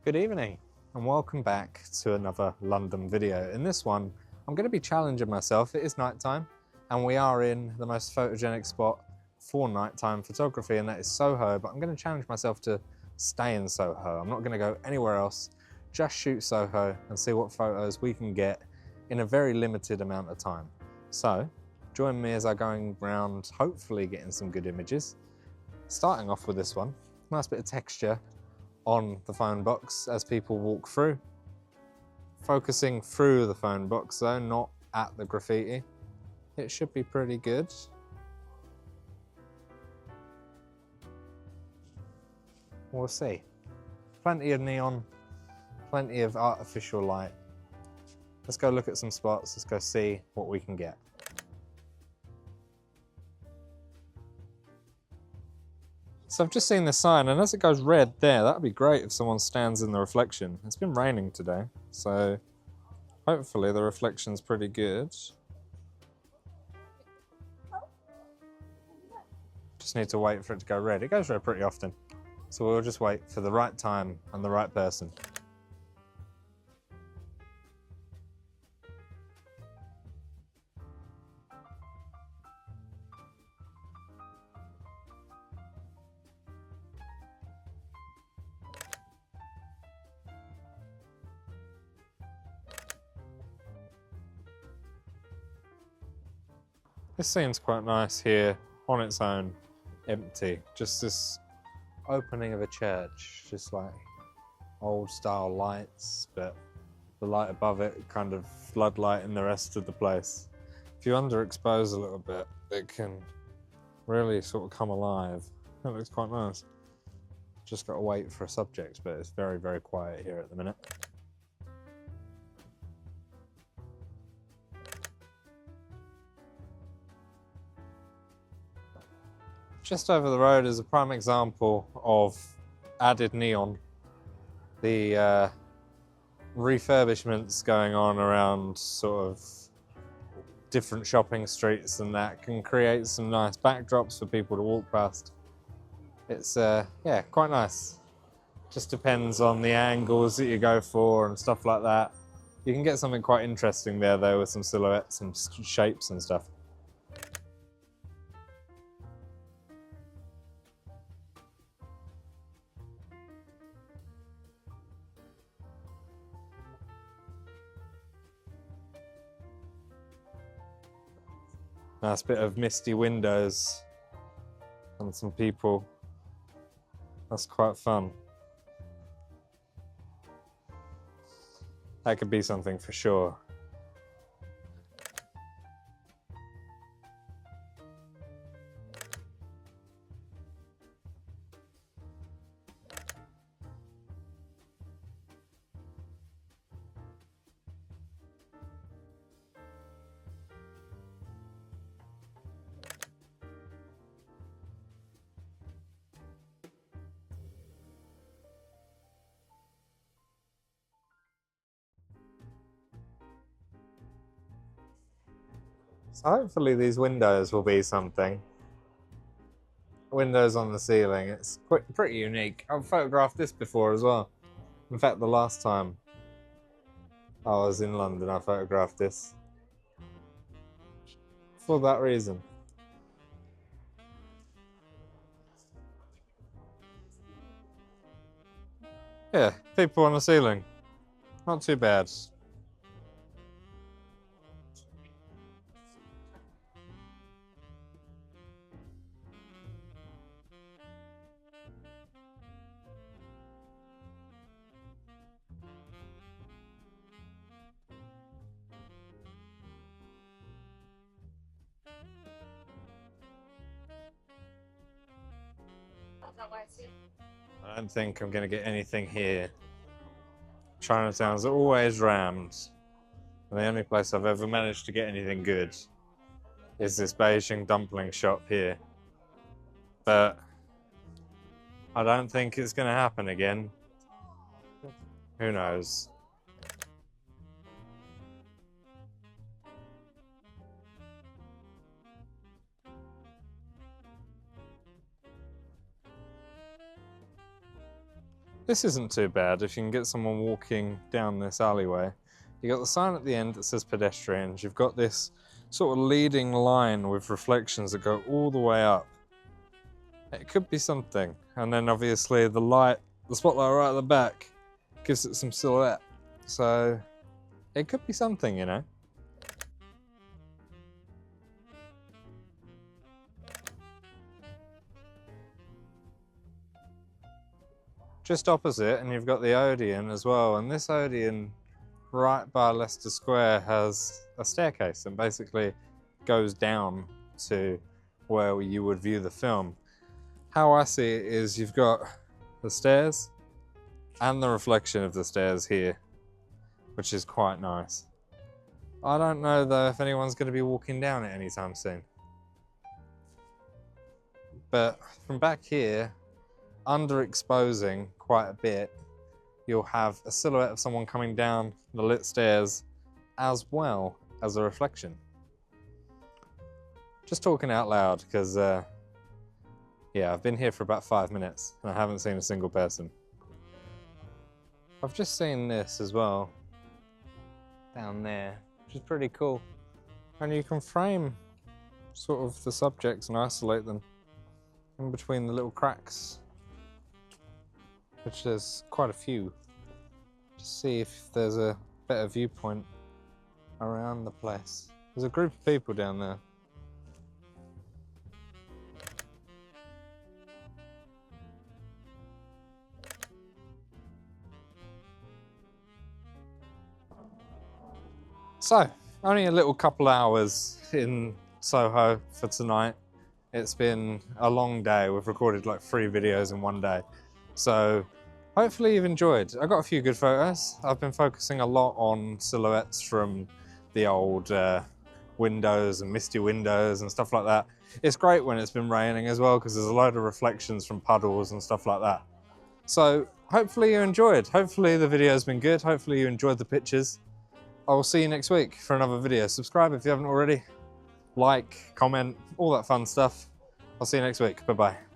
Good evening and welcome back to another London video. In this one, I'm going to be challenging myself. It is nighttime and we are in the most photogenic spot for nighttime photography, and that is Soho, but I'm going to challenge myself to stay in Soho. I'm not going to go anywhere else, just shoot Soho and see what photos we can get in a very limited amount of time. So join me as I'm going around, hopefully getting some good images. Starting off with this one, nice bit of texture on the phone box as people walk through. Focusing through the phone box though, not at the graffiti. It should be pretty good. We'll see. Plenty of neon, plenty of artificial light. Let's go look at some spots, let's go see what we can get. So I've just seen the sign, and as it goes red there, that'd be great if someone stands in the reflection. It's been raining today, so hopefully the reflection's pretty good. Just need to wait for it to go red. It goes red pretty often, so we'll just wait for the right time and the right person. This seems quite nice here, on its own, empty. Just this opening of a church, just like old style lights, but the light above it kind of floodlighting the rest of the place. If you underexpose a little bit, it can really sort of come alive. That looks quite nice. Just got to wait for a subject, but it's very, very quiet here at the minute. Just over the road is a prime example of added neon. The refurbishments going on around sort of different shopping streets and that can create some nice backdrops for people to walk past. It's yeah, quite nice. Just depends on the angles that you go for and stuff like that. You can get something quite interesting there though, with some silhouettes and shapes and stuff. Nice bit of misty windows and some people. That's quite fun. That could be something for sure. So hopefully these windows will be something. Windows on the ceiling, it's pretty unique. I've photographed this before as well. In fact, the last time I was in London, I photographed this. For that reason. Yeah, people on the ceiling. Not too bad. I don't think I'm going to get anything here. Chinatown's always rammed. And the only place I've ever managed to get anything good is this Beijing dumpling shop here. But I don't think it's going to happen again. Who knows? This isn't too bad if you can get someone walking down this alleyway. You got the sign at the end that says pedestrians. You've got this sort of leading line with reflections that go all the way up. It could be something. And then obviously the light, the spotlight right at the back gives it some silhouette. So it could be something, you know. Just opposite, and you've got the Odeon as well, and this Odeon right by Leicester Square has a staircase and basically goes down to where you would view the film. How I see it is you've got the stairs and the reflection of the stairs here, which is quite nice. I don't know though if anyone's going to be walking down it anytime soon. But from back here, underexposing quite a bit, you'll have a silhouette of someone coming down the lit stairs as well as a reflection. Just talking out loud because yeah, I've been here for about 5 minutes and I haven't seen a single person. I've just seen this as well down there, which is pretty cool. And you can frame sort of the subjects and isolate them in between the little cracks, which there's quite a few. Just see if there's a better viewpoint around the place. There's a group of people down there. So, only a little couple hours in Soho for tonight. It's been a long day. We've recorded like 3 videos in one day. So hopefully you've enjoyed. I got a few good photos. I've been focusing a lot on silhouettes from the old windows and misty windows and stuff like that. It's great when it's been raining as well because there's a load of reflections from puddles and stuff like that. So hopefully you enjoyed. Hopefully the video's been good. Hopefully you enjoyed the pictures. I will see you next week for another video. Subscribe if you haven't already. Like, comment, all that fun stuff. I'll see you next week. Bye-bye.